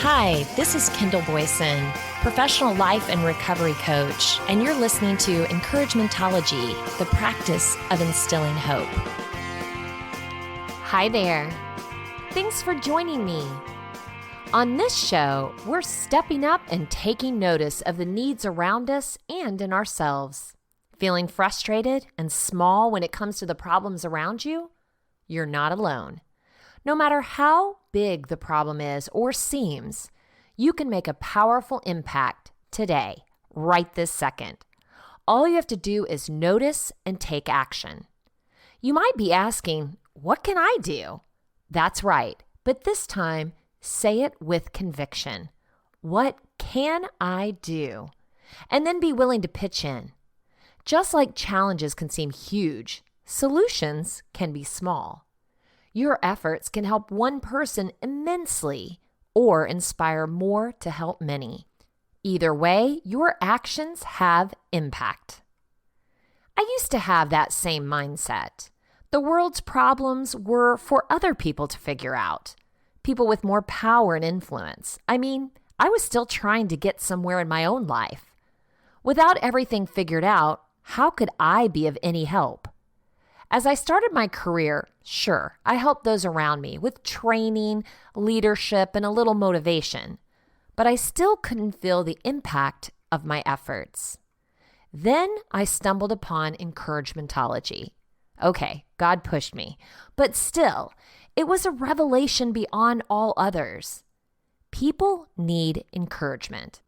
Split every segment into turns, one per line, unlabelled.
Hi, this is Kendall Boyson, professional life and recovery coach, and you're listening to Encouragementology, the practice of instilling hope. Hi there. Thanks for joining me. On this show, we're stepping up and taking notice of the needs around us and in ourselves. Feeling frustrated and small when it comes to the problems around you? You're not alone. No matter how big the problem is or seems, you can make a powerful impact today, right this second. All you have to do is notice and take action. You might be asking, what can I do? That's right, but this time, say it with conviction. What can I do? And then be willing to pitch in. Just like challenges can seem huge, solutions can be small. Your efforts can help one person immensely or inspire more to help many. Either way, your actions have impact. I used to have that same mindset. The world's problems were for other people to figure out, people with more power and influence. I was still trying to get somewhere in my own life. Without everything figured out, how could I be of any help? As I started my career, sure, I helped those around me with training, leadership, and a little motivation, but I still couldn't feel the impact of my efforts. Then I stumbled upon encouragementology. Okay, God pushed me, but still, it was a revelation beyond all others. People need encouragement.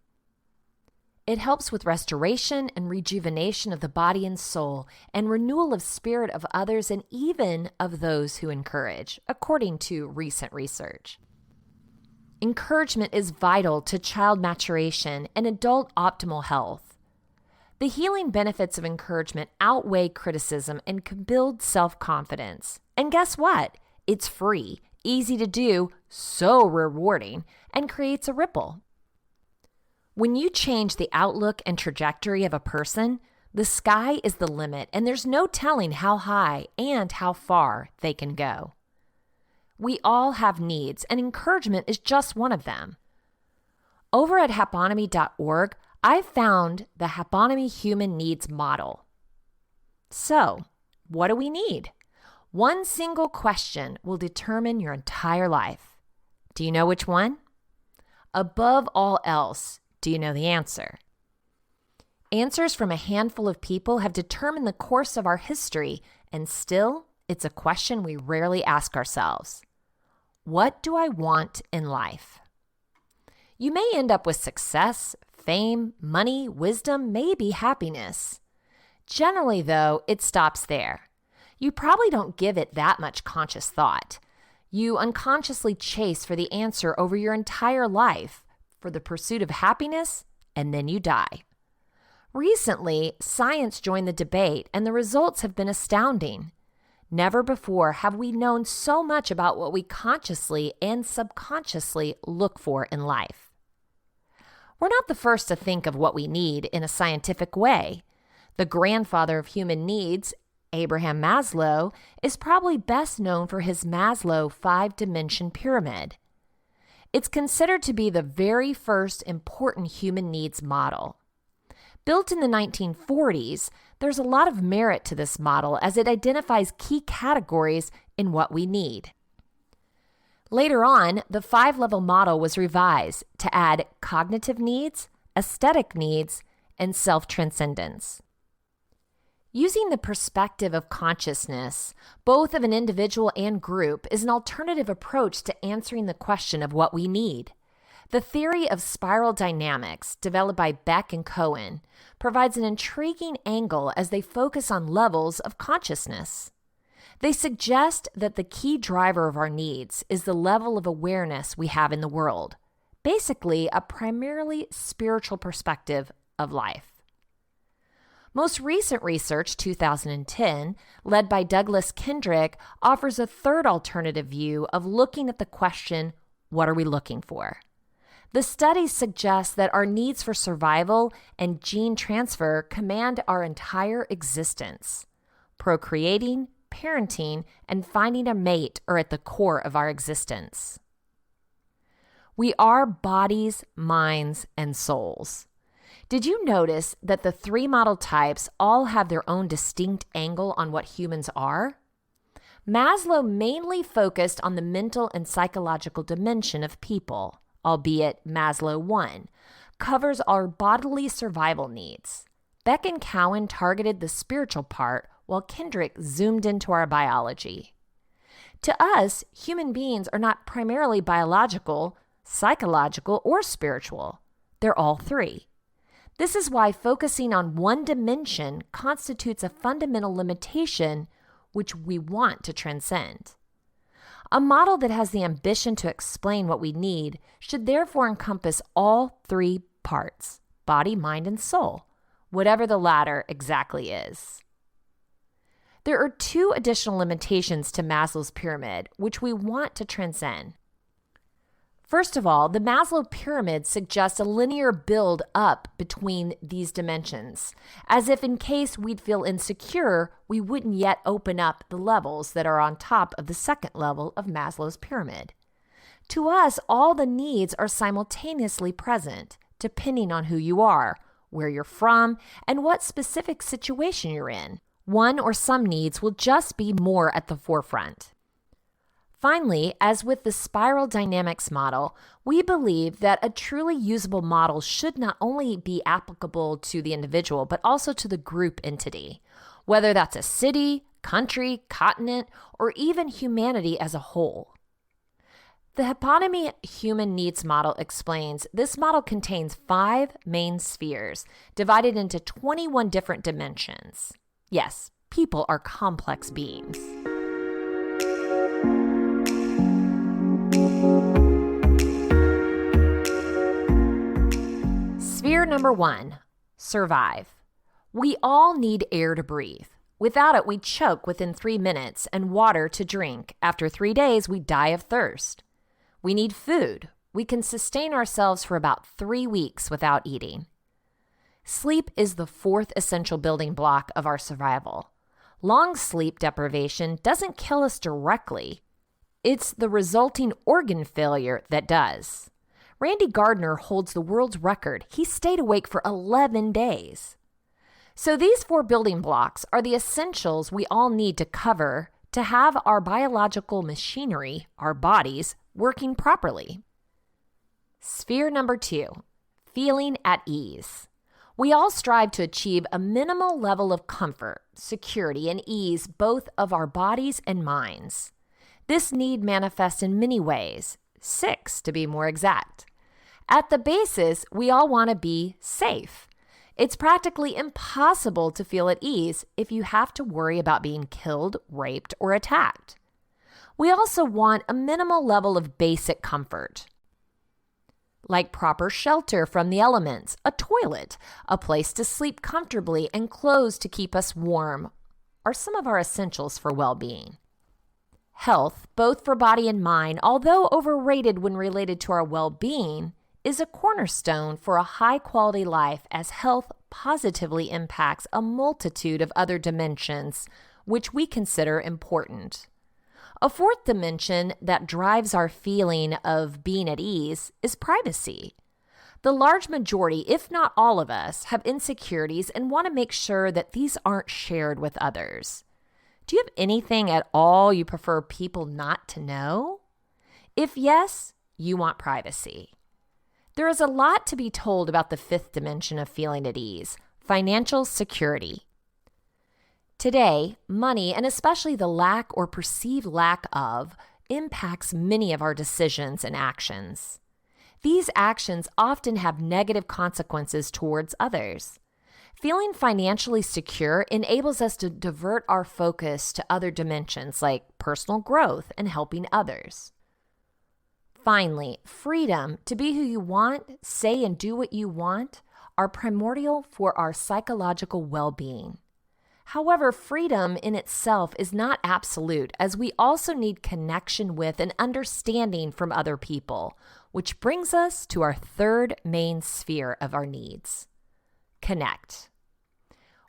It helps with restoration and rejuvenation of the body and soul and renewal of spirit of others and even of those who encourage, according to recent research. Encouragement is vital to child maturation and adult optimal health. The healing benefits of encouragement outweigh criticism and can build self-confidence. And guess what? It's free, easy to do, so rewarding, and creates a ripple. When you change the outlook and trajectory of a person, the sky is the limit, and there's no telling how high and how far they can go. We all have needs, and encouragement is just one of them. Over at haponomy.org, I found the Haponomy Human Needs Model. So, what do we need? One single question will determine your entire life. Do you know which one? Above all else, do you know the answer? Answers from a handful of people have determined the course of our history, and still, it's a question we rarely ask ourselves. What do I want in life? You may end up with success, fame, money, wisdom, maybe happiness. Generally, though, it stops there. You probably don't give it that much conscious thought. You unconsciously chase for the answer over your entire life, for the pursuit of happiness, and then you die. Recently, science joined the debate, and the results have been astounding. Never before have we known so much about what we consciously and subconsciously look for in life. We're not the first to think of what we need in a scientific way. The grandfather of human needs, Abraham Maslow, is probably best known for his Maslow 5-dimension pyramid. It's considered to be the very first important human needs model. Built in the 1940s, there's a lot of merit to this model as it identifies key categories in what we need. Later on, the 5-level model was revised to add cognitive needs, aesthetic needs, and self-transcendence. Using the perspective of consciousness, both of an individual and group, is an alternative approach to answering the question of what we need. The theory of spiral dynamics, developed by Beck and Cohen, provides an intriguing angle as they focus on levels of consciousness. They suggest that the key driver of our needs is the level of awareness we have in the world, basically a primarily spiritual perspective of life. Most recent research, 2010, led by Douglas Kendrick, offers a third alternative view of looking at the question, what are we looking for? The studies suggest that our needs for survival and gene transfer command our entire existence. Procreating, parenting, and finding a mate are at the core of our existence. We are bodies, minds, and souls. Did you notice that the three model types all have their own distinct angle on what humans are? Maslow mainly focused on the mental and psychological dimension of people, albeit Maslow 1 covers our bodily survival needs. Beck and Cowan targeted the spiritual part, while Kendrick zoomed into our biology. To us, human beings are not primarily biological, psychological, or spiritual. They're all three. This is why focusing on one dimension constitutes a fundamental limitation which we want to transcend. A model that has the ambition to explain what we need should therefore encompass all three parts, body, mind, and soul, whatever the latter exactly is. There are two additional limitations to Maslow's pyramid, which we want to transcend. First of all, the Maslow pyramid suggests a linear build up between these dimensions, as if in case we'd feel insecure, we wouldn't yet open up the levels that are on top of the second level of Maslow's pyramid. To us, all the needs are simultaneously present, depending on who you are, where you're from, and what specific situation you're in. One or some needs will just be more at the forefront. Finally, as with the spiral dynamics model, we believe that a truly usable model should not only be applicable to the individual, but also to the group entity, whether that's a city, country, continent, or even humanity as a whole. The Hypotony Human Needs Model explains this model contains 5 main spheres divided into 21 different dimensions. Yes, people are complex beings. Sphere number 1, survive. We all need air to breathe. Without it, we choke within 3 minutes and water to drink. After 3 days, we die of thirst. We need food. We can sustain ourselves for about 3 weeks without eating. Sleep is the 4th essential building block of our survival. Long sleep deprivation doesn't kill us directly. It's the resulting organ failure that does. Randy Gardner holds the world's record. He stayed awake for 11 days. So these 4 building blocks are the essentials we all need to cover to have our biological machinery, our bodies, working properly. Sphere number 2, feeling at ease. We all strive to achieve a minimal level of comfort, security, and ease both of our bodies and minds. This need manifests in many ways, 6 to be more exact. At the basis, we all want to be safe. It's practically impossible to feel at ease if you have to worry about being killed, raped, or attacked. We also want a minimal level of basic comfort, like proper shelter from the elements, a toilet, a place to sleep comfortably, and clothes to keep us warm are some of our essentials for well-being. Health, both for body and mind, although overrated when related to our well-being, is a cornerstone for a high-quality life as health positively impacts a multitude of other dimensions which we consider important. A 4th dimension that drives our feeling of being at ease is privacy. The large majority, if not all of us, have insecurities and want to make sure that these aren't shared with others. Do you have anything at all you prefer people not to know? If yes, you want privacy. There is a lot to be told about the 5th dimension of feeling at ease, financial security. Today, money, and especially the lack or perceived lack of, impacts many of our decisions and actions. These actions often have negative consequences towards others. Feeling financially secure enables us to divert our focus to other dimensions like personal growth and helping others. Finally, freedom to be who you want, say and do what you want, are primordial for our psychological well-being. However, freedom in itself is not absolute, as we also need connection with and understanding from other people, which brings us to our 3rd main sphere of our needs: connect.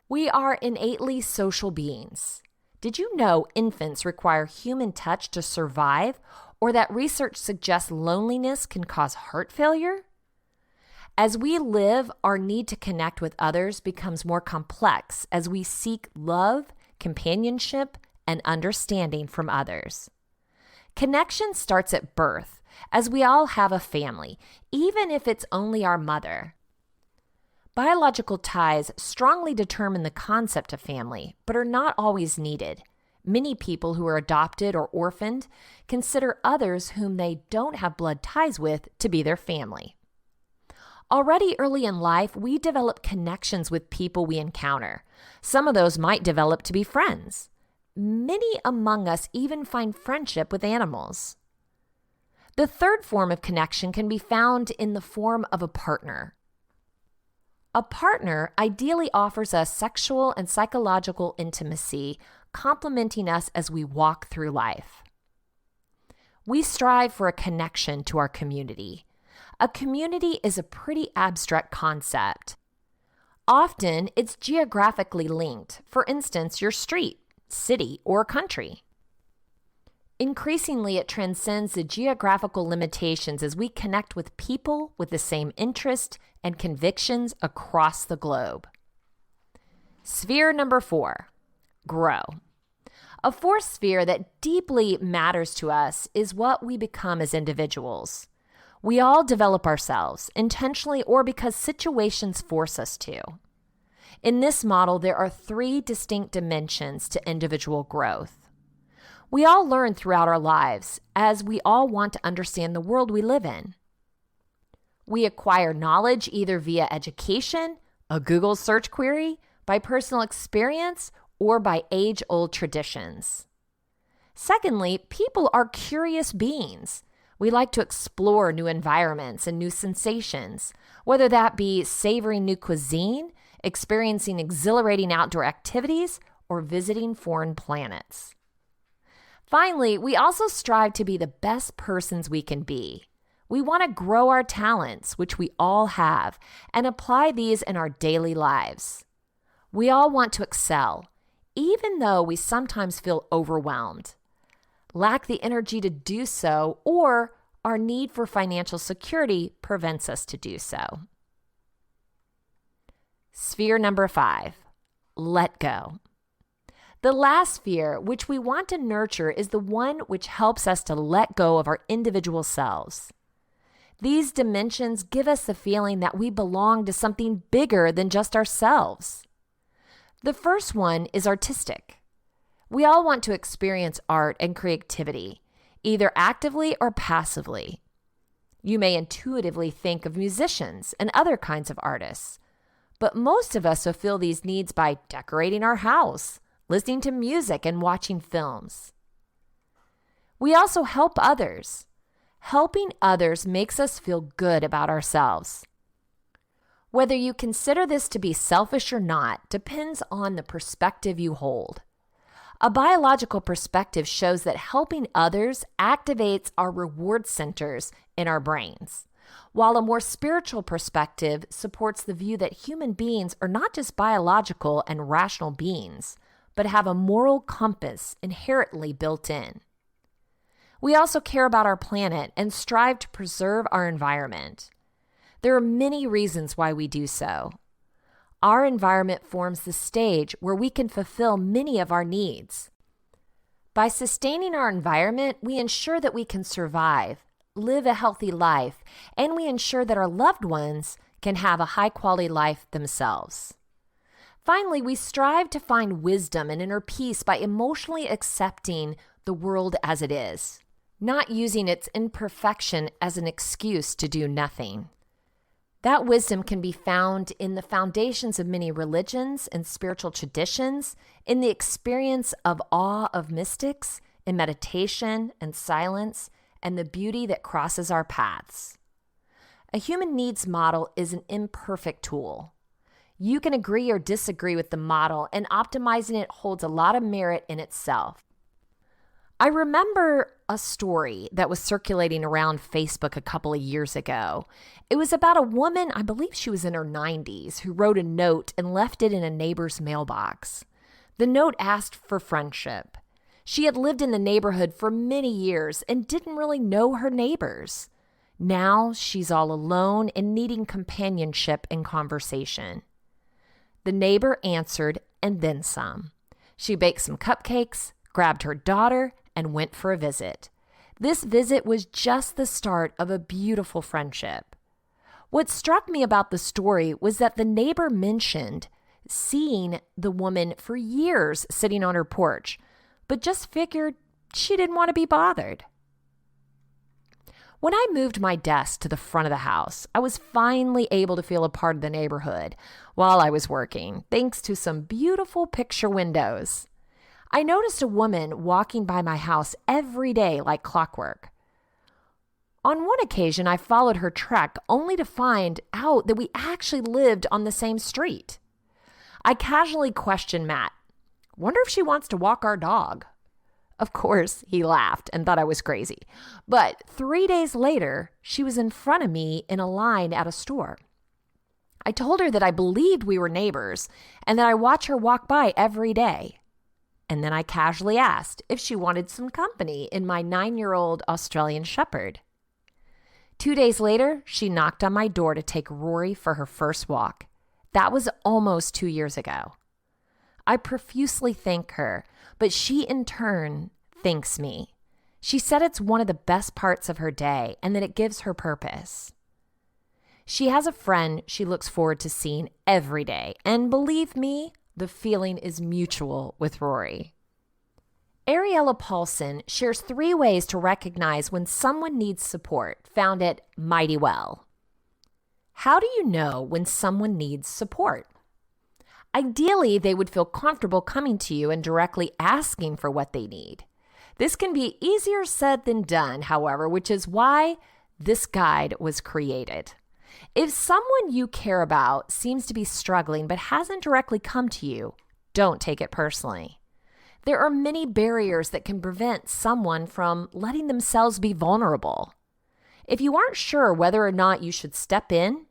We are innately social beings. Did you know infants require human touch to survive, or that research suggests loneliness can cause heart failure? As we live, our need to connect with others becomes more complex as we seek love, companionship, and understanding from others. Connection starts at birth, as we all have a family, even if it's only our mother. Biological ties strongly determine the concept of family, but are not always needed. Many people who are adopted or orphaned consider others whom they don't have blood ties with to be their family. Already early in life, we develop connections with people we encounter. Some of those might develop to be friends. Many among us even find friendship with animals. The third form of connection can be found in the form of a partner. A partner ideally offers us sexual and psychological intimacy, complementing us as we walk through life. We strive for a connection to our community. A community is a pretty abstract concept. Often, it's geographically linked, for instance, your street, city, or country. Increasingly, it transcends the geographical limitations as we connect with people with the same interest and convictions across the globe. Sphere number 4, grow. A fourth sphere that deeply matters to us is what we become as individuals. We all develop ourselves, intentionally or because situations force us to. In this model, there are 3 distinct dimensions to individual growth. We all learn throughout our lives, as we all want to understand the world we live in. We acquire knowledge either via education, a Google search query, by personal experience, or by age-old traditions. Secondly, people are curious beings. We like to explore new environments and new sensations, whether that be savoring new cuisine, experiencing exhilarating outdoor activities, or visiting foreign planets. Finally, we also strive to be the best persons we can be. We want to grow our talents, which we all have, and apply these in our daily lives. We all want to excel, even though we sometimes feel overwhelmed, lack the energy to do so, or our need for financial security prevents us to do so. Sphere number 5, let go. The last sphere, which we want to nurture, is the one which helps us to let go of our individual selves. These dimensions give us the feeling that we belong to something bigger than just ourselves. The first one is artistic. We all want to experience art and creativity, either actively or passively. You may intuitively think of musicians and other kinds of artists, but most of us fulfill these needs by decorating our house, listening to music, and watching films. We also help others. Helping others makes us feel good about ourselves. Whether you consider this to be selfish or not depends on the perspective you hold. A biological perspective shows that helping others activates our reward centers in our brains, while a more spiritual perspective supports the view that human beings are not just biological and rational beings, but have a moral compass inherently built in. We also care about our planet and strive to preserve our environment. There are many reasons why we do so. Our environment forms the stage where we can fulfill many of our needs. By sustaining our environment, we ensure that we can survive, live a healthy life, and we ensure that our loved ones can have a high-quality life themselves. Finally, we strive to find wisdom and inner peace by emotionally accepting the world as it is, not using its imperfection as an excuse to do nothing. That wisdom can be found in the foundations of many religions and spiritual traditions, in the experience of awe of mystics, in meditation and silence, and the beauty that crosses our paths. A human needs model is an imperfect tool. You can agree or disagree with the model, and optimizing it holds a lot of merit in itself. I remember a story that was circulating around Facebook a couple of years ago. It was about a woman, I believe she was in her 90s, who wrote a note and left it in a neighbor's mailbox. The note asked for friendship. She had lived in the neighborhood for many years and didn't really know her neighbors. Now she's all alone and needing companionship and conversation. The neighbor answered and then some. She baked some cupcakes, grabbed her daughter, and went for a visit. This visit was just the start of a beautiful friendship. What struck me about the story was that the neighbor mentioned seeing the woman for years sitting on her porch, but just figured she didn't want to be bothered. When I moved my desk to the front of the house, I was finally able to feel a part of the neighborhood while I was working, thanks to some beautiful picture windows. I noticed a woman walking by my house every day like clockwork. On one occasion, I followed her trek only to find out that we actually lived on the same street. I casually questioned Matt, "Wonder if she wants to walk our dog." Of course, he laughed and thought I was crazy. But 3 days later, she was in front of me in a line at a store. I told her that I believed we were neighbors and that I watch her walk by every day. And then I casually asked if she wanted some company in my 9-year-old Australian Shepherd. 2 days later, she knocked on my door to take Rory for her first walk. That was almost 2 years ago. I profusely thank her, but she in turn thanks me. She said it's one of the best parts of her day and that it gives her purpose. She has a friend she looks forward to seeing every day, and believe me, the feeling is mutual with Rory. Ariella Paulson shares 3 ways to recognize when someone needs support, found at Mighty Well. How do you know when someone needs support? Ideally, they would feel comfortable coming to you and directly asking for what they need. This can be easier said than done, however, which is why this guide was created. If someone you care about seems to be struggling but hasn't directly come to you, don't take it personally. There are many barriers that can prevent someone from letting themselves be vulnerable. If you aren't sure whether or not you should step in,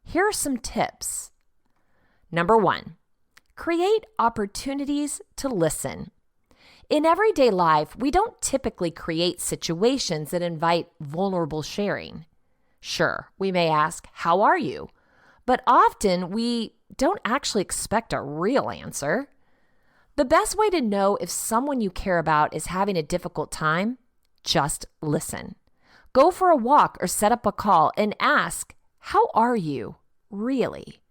here are some tips. Number 1, create opportunities to listen. In everyday life, we don't typically create situations that invite vulnerable sharing. Sure, we may ask, "How are you?" But often we don't actually expect a real answer. The best way to know if someone you care about is having a difficult time, just listen. Go for a walk or set up a call and ask, "How are you, really?"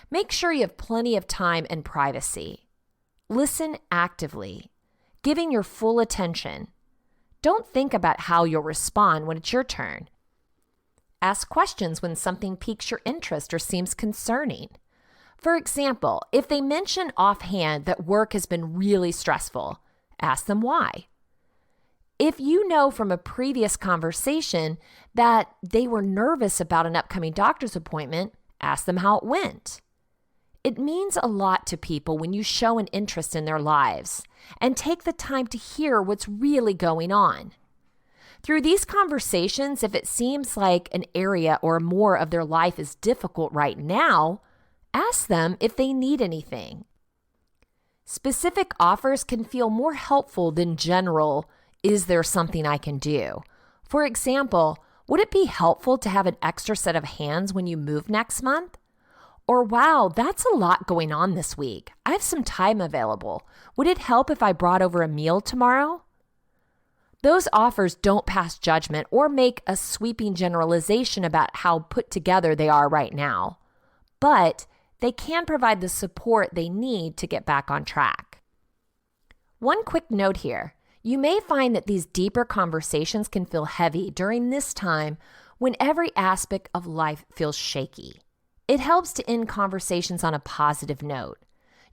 Make sure you have plenty of time and privacy. Listen actively, giving your full attention. Don't think about how you'll respond when it's your turn. Ask questions when something piques your interest or seems concerning. For example, if they mention offhand that work has been really stressful, ask them why. If you know from a previous conversation that they were nervous about an upcoming doctor's appointment, ask them how it went. It means a lot to people when you show an interest in their lives and take the time to hear what's really going on. Through these conversations, if it seems like an area or more of their life is difficult right now, ask them if they need anything. Specific offers can feel more helpful than general, "Is there something I can do?" For example, would it be helpful to have an extra set of hands when you move next month? Or, "Wow, that's a lot going on this week. I have some time available. Would it help if I brought over a meal tomorrow?" Those offers don't pass judgment or make a sweeping generalization about how put together they are right now, but they can provide the support they need to get back on track. One quick note here. You may find that these deeper conversations can feel heavy during this time when every aspect of life feels shaky. It helps to end conversations on a positive note.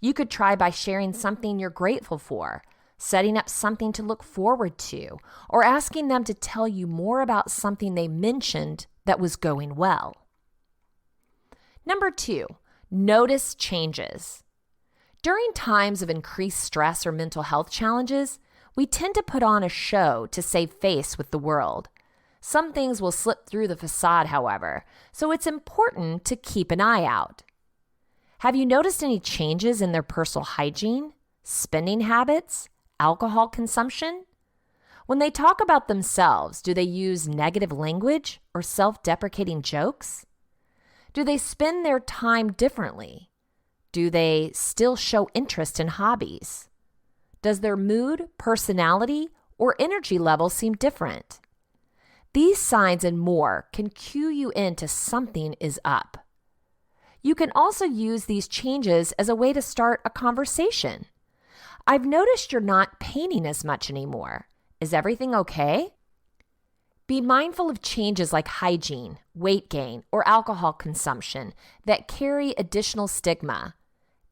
You could try by sharing something you're grateful for, setting up something to look forward to, or asking them to tell you more about something they mentioned that was going well. Number 2, notice changes. During times of increased stress or mental health challenges, we tend to put on a show to save face with the world. Some things will slip through the facade, however, so it's important to keep an eye out. Have you noticed any changes in their personal hygiene, spending habits, alcohol consumption? When they talk about themselves, do they use negative language or self-deprecating jokes? Do they spend their time differently? Do they still show interest in hobbies? Does their mood, personality, or energy level seem different? These signs and more can cue you into something is up. You can also use these changes as a way to start a conversation. I've noticed you're not painting as much anymore. Is everything okay? Be mindful of changes like hygiene, weight gain, or alcohol consumption that carry additional stigma.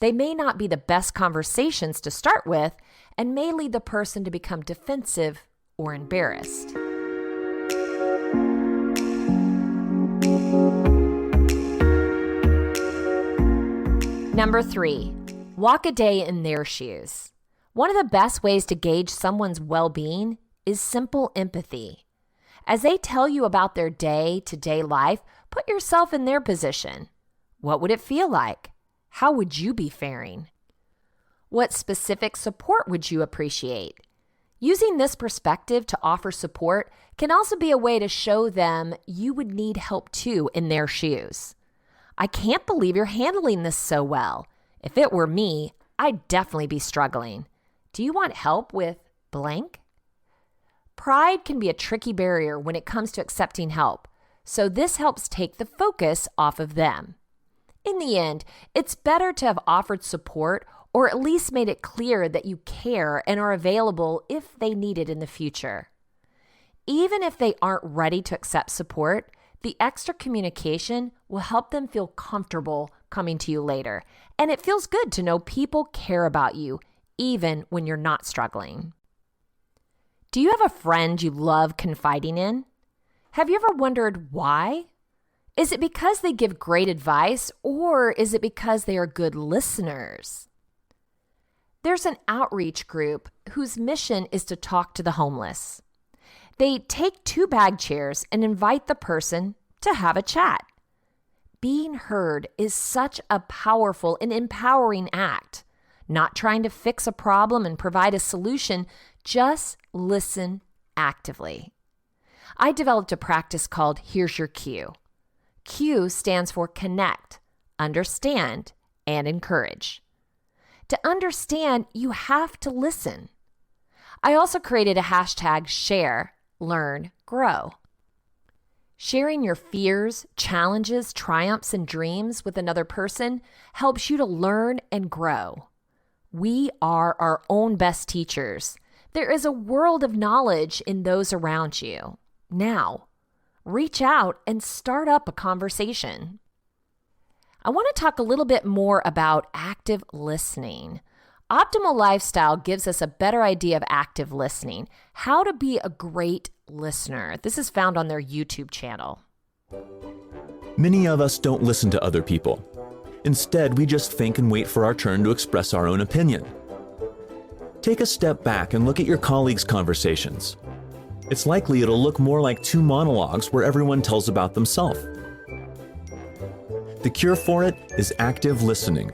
They may not be the best conversations to start with and may lead the person to become defensive or embarrassed. Number 3, walk a day in their shoes. One of the best ways to gauge someone's well-being is simple empathy. As they tell you about their day-to-day life, put yourself in their position. What would it feel like? How would you be faring? What specific support would you appreciate? Using this perspective to offer support can also be a way to show them you would need help too in their shoes. I can't believe you're handling this so well. If it were me, I'd definitely be struggling. Do you want help with blank? Pride can be a tricky barrier when it comes to accepting help, so this helps take the focus off of them. In the end, it's better to have offered support or at least made it clear that you care and are available if they need it in the future. Even if they aren't ready to accept support, the extra communication will help them feel comfortable coming to you later, and it feels good to know people care about you, even when you're not struggling. Do you have a friend you love confiding in? Have you ever wondered why? Is it because they give great advice, or is it because they are good listeners? There's an outreach group whose mission is to talk to the homeless. They take 2 bag chairs and invite the person to have a chat. Being heard is such a powerful and empowering act. Not trying to fix a problem and provide a solution, just listen actively. I developed a practice called Here's Your Cue. Q stands for connect, understand, and encourage. To understand, you have to listen. I also created a hashtag share, learn, grow. Sharing your fears, challenges, triumphs, and dreams with another person helps you to learn and grow. We are our own best teachers. There is a world of knowledge in those around you. Now, reach out and start up a conversation. I want to talk a little bit more about active listening. Optimal Lifestyle gives us a better idea of active listening, how to be a great listener. This is found on their YouTube channel.
Many of us don't listen to other people. Instead, we just think and wait for our turn to express our own opinion. Take a step back and look at your colleagues' conversations. It's likely it'll look more like 2 monologues where everyone tells about themselves. The cure for it is active listening.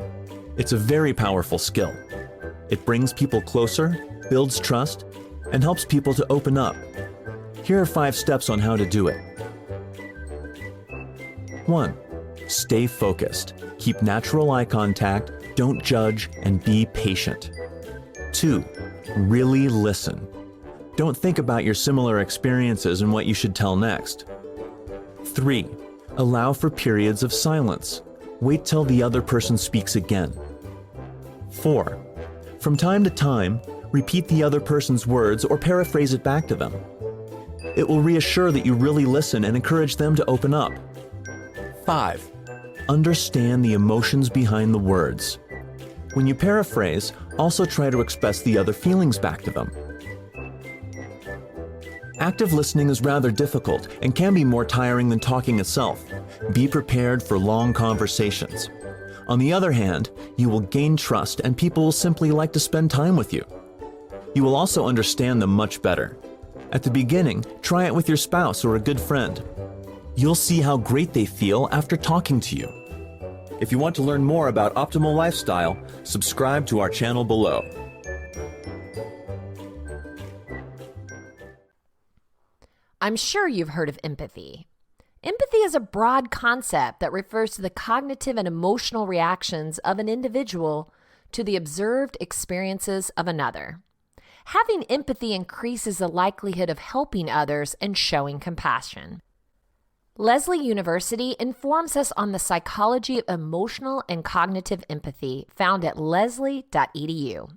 It's a very powerful skill. It brings people closer, builds trust, and helps people to open up. Here are 5 steps on how to do it. 1. Stay focused. Keep natural eye contact, don't judge, and be patient. 2. Really listen. Don't think about your similar experiences and what you should tell next. 3. Allow for periods of silence. Wait till the other person speaks again. 4. From time to time, repeat the other person's words or paraphrase it back to them. It will reassure that you really listen and encourage them to open up. 5. Understand the emotions behind the words. When you paraphrase, also try to express the other feelings back to them. Active listening is rather difficult and can be more tiring than talking itself. Be prepared for long conversations. On the other hand, you will gain trust and people will simply like to spend time with you. You will also understand them much better. At the beginning, try it with your spouse or a good friend. You'll see how great they feel after talking to you. If you want to learn more about optimal lifestyle, subscribe to our channel below.
I'm sure you've heard of empathy. Empathy is a broad concept that refers to the cognitive and emotional reactions of an individual to the observed experiences of another. Having empathy increases the likelihood of helping others and showing compassion. Lesley University informs us on the psychology of emotional and cognitive empathy found at lesley.edu.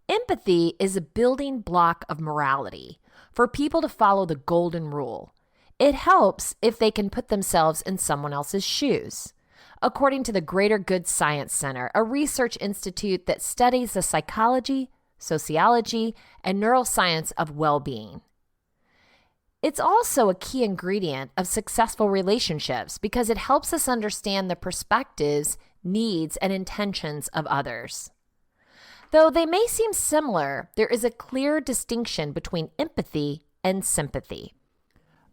Empathy is a building block of morality for people to follow the golden rule. It helps if they can put themselves in someone else's shoes. According to the Greater Good Science Center, a research institute that studies the psychology, sociology, and neuroscience of well-being. It's also a key ingredient of successful relationships because it helps us understand the perspectives, needs, and intentions of others. Though they may seem similar, there is a clear distinction between empathy and sympathy.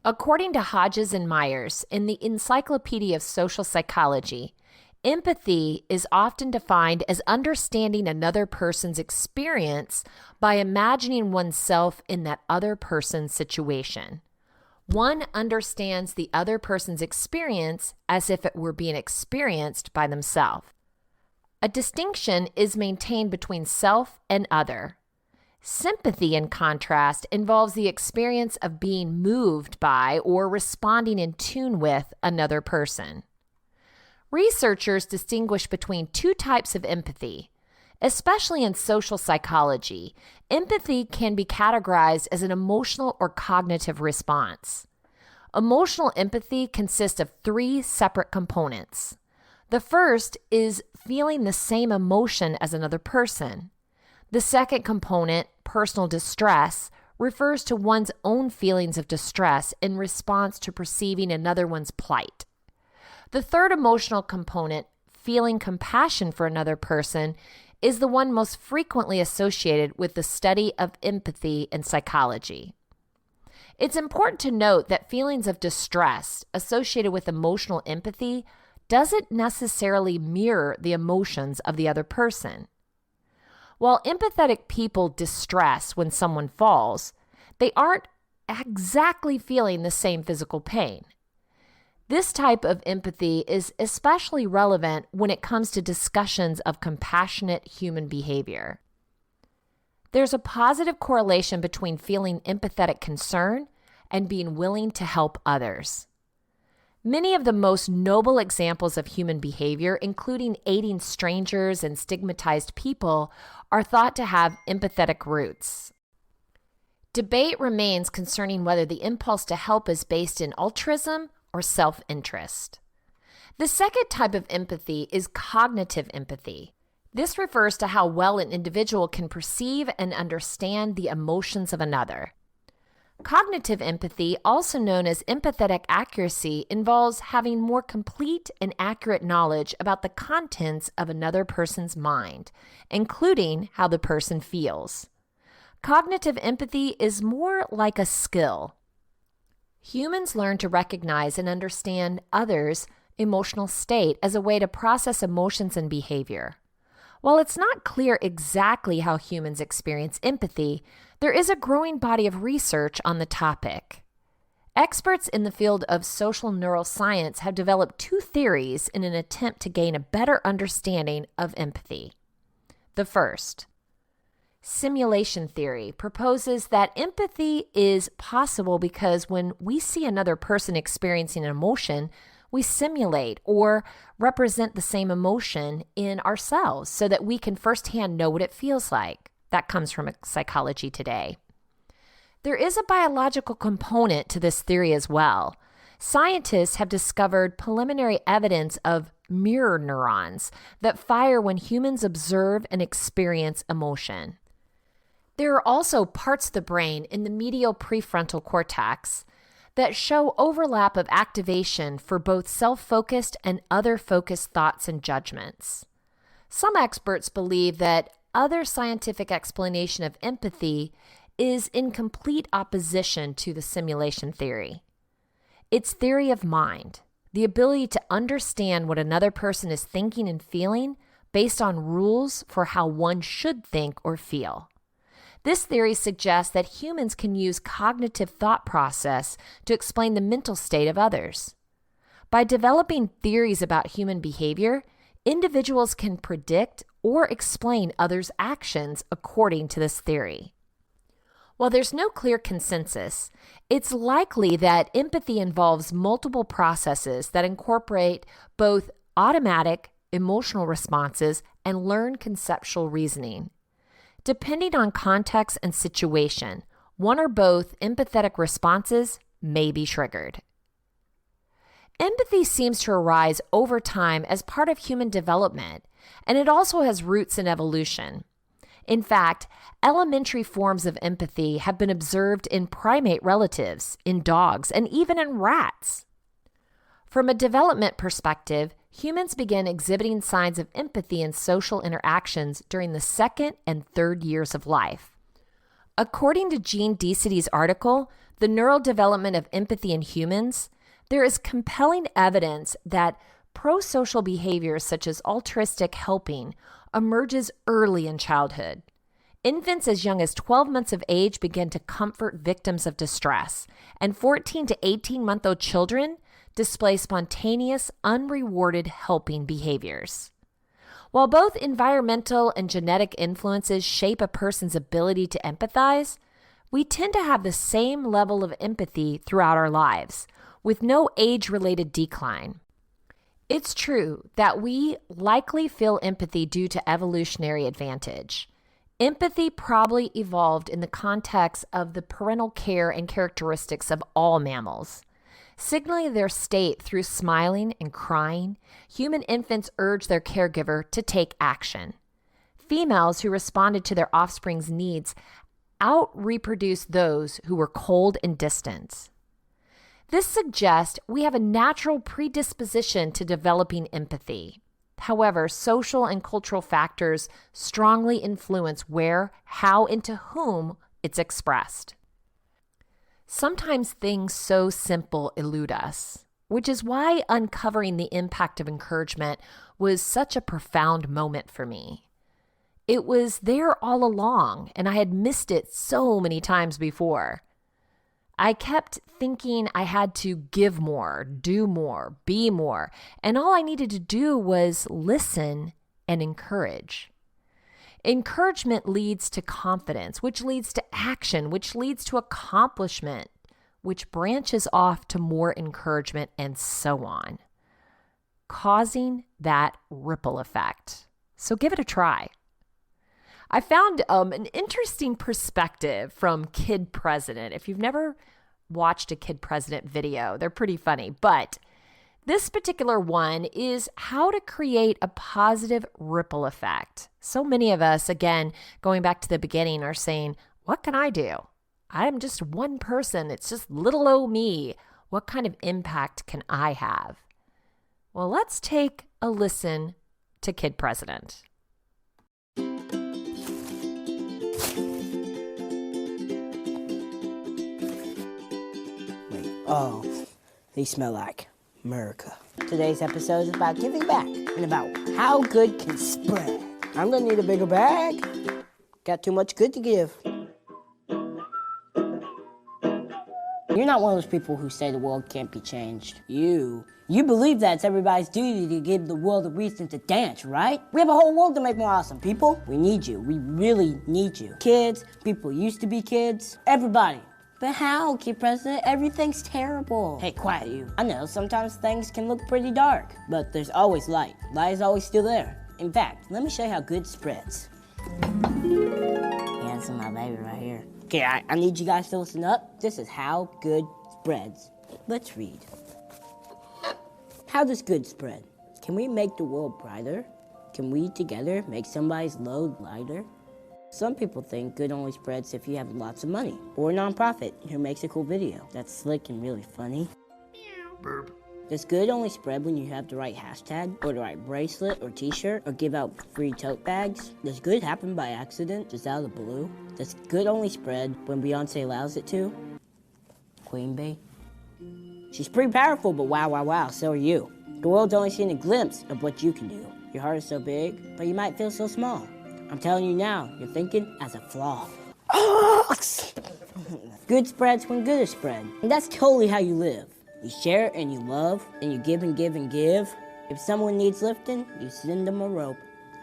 According to Hodges and Myers in the Encyclopedia of Social Psychology, empathy is often defined as understanding another person's experience by imagining oneself in that other person's situation. One understands the other person's experience as if it were being experienced by themselves. A distinction is maintained between self and other. Sympathy, in contrast, involves the experience of being moved by or responding in tune with another person. Researchers distinguish between two types of empathy. Especially in social psychology, empathy can be categorized as an emotional or cognitive response. Emotional empathy consists of three separate components. The first is feeling the same emotion as another person. The second component, personal distress, refers to one's own feelings of distress in response to perceiving another one's plight. The third emotional component, feeling compassion for another person, is the one most frequently associated with the study of empathy in psychology. It's important to note that feelings of distress associated with emotional empathy doesn't necessarily mirror the emotions of the other person. While empathetic people distress when someone falls, they aren't exactly feeling the same physical pain. This type of empathy is especially relevant when it comes to discussions of compassionate human behavior. There's a positive correlation between feeling empathetic concern and being willing to help others. Many of the most noble examples of human behavior, including aiding strangers and stigmatized people, are thought to have empathetic roots. Debate remains concerning whether the impulse to help is based in altruism or self-interest. The second type of empathy is cognitive empathy. This refers to how well an individual can perceive and understand the emotions of another. Cognitive empathy, also known as empathetic accuracy, involves having more complete and accurate knowledge about the contents of another person's mind, including how the person feels. Cognitive empathy is more like a skill. Humans learn to recognize and understand others' emotional state as a way to process emotions and behavior. While it's not clear exactly how humans experience empathy, there is a growing body of research on the topic. Experts in the field of social neuroscience have developed two theories in an attempt to gain a better understanding of empathy. The first, simulation theory, proposes that empathy is possible because when we see another person experiencing an emotion, we simulate or represent the same emotion in ourselves so that we can firsthand know what it feels like. That comes from Psychology Today. There is a biological component to this theory as well. Scientists have discovered preliminary evidence of mirror neurons that fire when humans observe and experience emotion. There are also parts of the brain in the medial prefrontal cortex that show overlap of activation for both self-focused and other-focused thoughts and judgments. Some experts believe that other scientific explanation of empathy is in complete opposition to the simulation theory. It's theory of mind, the ability to understand what another person is thinking and feeling based on rules for how one should think or feel. This theory suggests that humans can use cognitive thought process to explain the mental state of others. By developing theories about human behavior, individuals can predict or explain others' actions according to this theory. While there's no clear consensus, it's likely that empathy involves multiple processes that incorporate both automatic, emotional responses and learned conceptual reasoning. Depending on context and situation, one or both empathetic responses may be triggered. Empathy seems to arise over time as part of human development, and it also has roots in evolution. In fact, elementary forms of empathy have been observed in primate relatives, in dogs, and even in rats. From a development perspective, humans begin exhibiting signs of empathy in social interactions during the second and third years of life. According to Jean Dicity's article, The Neural Development of Empathy in Humans, there is compelling evidence that prosocial behaviors such as altruistic helping emerges early in childhood. Infants as young as 12 months of age begin to comfort victims of distress, and 14 to 18-month-old children display spontaneous, unrewarded helping behaviors. While both environmental and genetic influences shape a person's ability to empathize, we tend to have the same level of empathy throughout our lives, with no age-related decline. It's true that we likely feel empathy due to evolutionary advantage. Empathy probably evolved in the context of the parental care and characteristics of all mammals. Signaling their state through smiling and crying, human infants urge their caregiver to take action. Females who responded to their offspring's needs out-reproduced those who were cold and distant. This suggests we have a natural predisposition to developing empathy. However, social and cultural factors strongly influence where, how, and to whom it's expressed. Sometimes things so simple elude us, which is why uncovering the impact of encouragement was such a profound moment for me. It was there all along, and I had missed it so many times before. I kept thinking I had to give more, do more, be more, and all I needed to do was listen and encourage. Encouragement leads to confidence, which leads to action, which leads to accomplishment, which branches off to more encouragement, and so on, causing that ripple effect. So give it a try. I found an interesting perspective from Kid President. If you've never watched a Kid President video, they're pretty funny, but this particular one is how to create a positive ripple effect. So many of us, again, going back to the beginning, are saying, what can I do? I'm just one person. It's just little old me. What kind of impact can I have? Well, let's take a listen to Kid President.
Oh, they smell like America. Today's episode is about giving back and about how good can spread. I'm gonna need a bigger bag. Got too much good to give. You're not one of those people who say the world can't be changed. You believe that it's everybody's duty to give the world a reason to dance, right? We have a whole world to make more awesome. People, we need you. We really need you. Kids, people who used to be kids, everybody. But how, Kid President? Everything's terrible. Hey, quiet you. I know, sometimes things can look pretty dark, but there's always light. Light is always still there. In fact, let me show you how good spreads. Yeah, this is my baby right here. Okay, I need you guys to listen up. This is how good spreads. Let's read. How does good spread? Can we make the world brighter? Can we together make somebody's load lighter? Some people think good only spreads if you have lots of money, or a nonprofit who makes a cool video that's slick and really funny. Burp. Does good only spread when you have the right hashtag, or the right bracelet or t-shirt, or give out free tote bags? Does good happen by accident, just out of the blue? Does good only spread when Beyonce allows it to? Queen Bee? She's pretty powerful, but wow, so are you. The world's only seen a glimpse of what you can do. Your heart is so big, but you might feel so small. I'm telling you now, you're thinking as a flaw. Good spreads when good is spread. And that's totally how you live. You share and you love, and you give and give and give. If someone needs lifting, you send them a rope.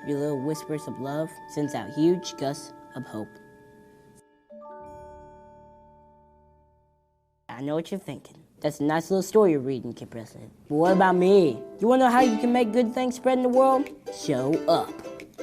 Your little whispers of love sends out huge gusts of hope. I know what you're thinking. That's a nice little story you're reading, Kid President. But what about me? You wanna know how you can make good things spread in the world? Show up.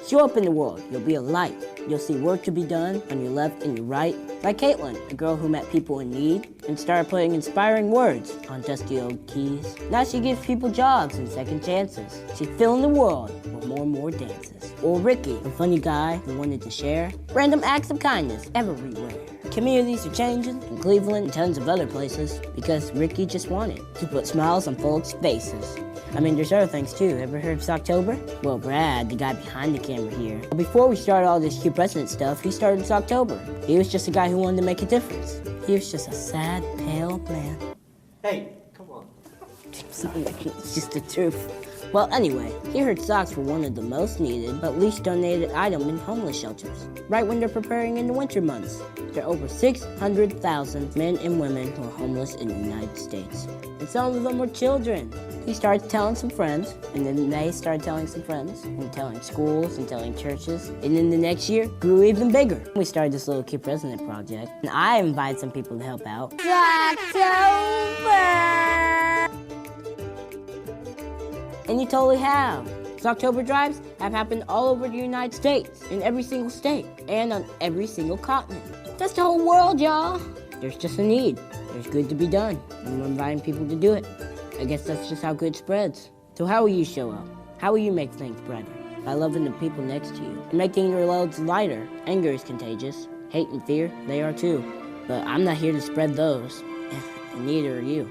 Show up in the world. You'll be a light. You'll see work to be done on your left and your right. Like Caitlin, a girl who met people in need and started putting inspiring words on dusty old keys. Now she gives people jobs and second chances. She's filling the world with more and more dances. Or Ricky, a funny guy who wanted to share random acts of kindness everywhere. Communities are changing in Cleveland and tons of other places because Ricky just wanted to put smiles on folks' faces. I mean, there's other things too. Ever heard of Socktober? Well, Brad, the guy behind the camera here, before we started all this Q President stuff, he started Socktober. He was just a guy who wanted to make a difference. He was just a sad, pale man.
Hey, come on.
It's just the truth. Well, anyway, he heard socks were one of the most needed but least donated item in homeless shelters, right when they're preparing in the winter months. There are over 600,000 men and women who are homeless in the United States. And some of them were children. He started telling some friends, and then they started telling some friends, and telling schools, and telling churches. And then the next year, grew even bigger. We started this little Kid President project, and I invited some people to help out. October! And you totally have. October drives have happened all over the United States, in every single state, and on every single continent. That's the whole world, y'all. There's just a need. There's good to be done, and we're inviting people to do it. I guess that's just how good spreads. So how will you show up? How will you make things brighter? By loving the people next to you and making your loads lighter. Anger is contagious. Hate and fear, they are too. But I'm not here to spread those, and neither are you.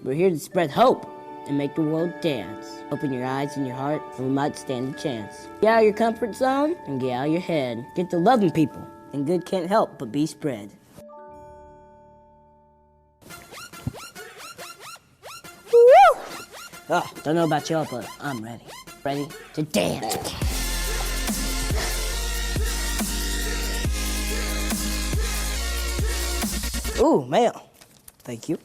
We're here to spread hope and make the world dance. Open your eyes and your heart, and we might stand a chance. Get out of your comfort zone and get out of your head. Get to loving people, and good can't help but be spread. Woo! Oh, don't know about y'all, but I'm ready. Ready to dance. Ooh, mail. Thank you.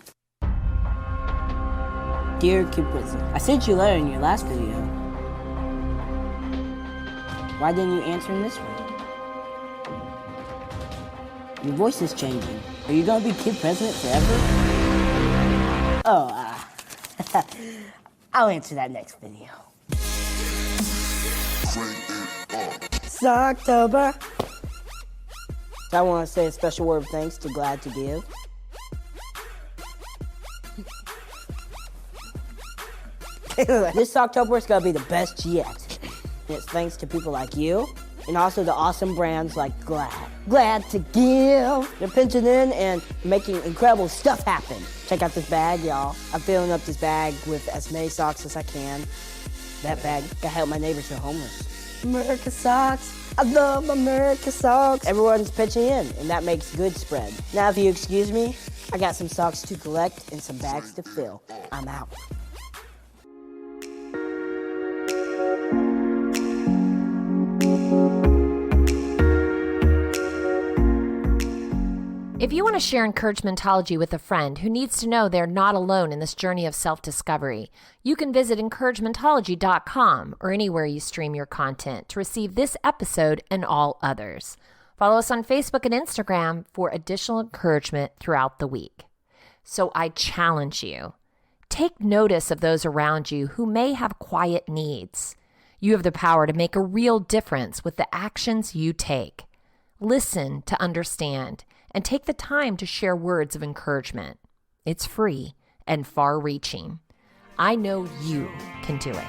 Dear Kid President, I sent you a letter in your last video. Why didn't you answer in this one? Your voice is changing. Are you gonna be Kid President forever? Oh, I'll answer that next video. Socktober. I want to say a special word of thanks to Glad to Give. This October is going to be the best yet. And it's thanks to people like you, and also the awesome brands like Glad. Glad to Give. They're pinching in and making incredible stuff happen. Check out this bag, y'all. I'm filling up this bag with as many socks as I can. That bag can help my neighbors who are homeless. America socks. I love America socks. Everyone's pitching in, and that makes good spread. Now, if you excuse me, I got some socks to collect and some bags to fill. I'm out.
If you want to share encouragementology with a friend who needs to know they're not alone in this journey of self-discovery, you can visit encouragementology.com or anywhere you stream your content to receive this episode and all others. Follow us on Facebook and Instagram for additional encouragement throughout the week. So I challenge you, take notice of those around you who may have quiet needs. You have the power to make a real difference with the actions you take. Listen to understand and take the time to share words of encouragement. It's free and far-reaching. I know you can do it.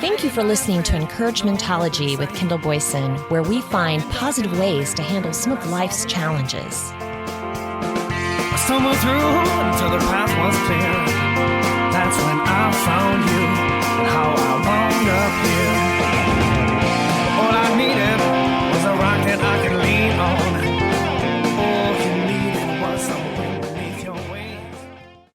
Thank you for listening to Encouragementology with Kendall Boyson, where we find positive ways to handle some of life's challenges.
I stumbled through until the path was clear. That's when I found you.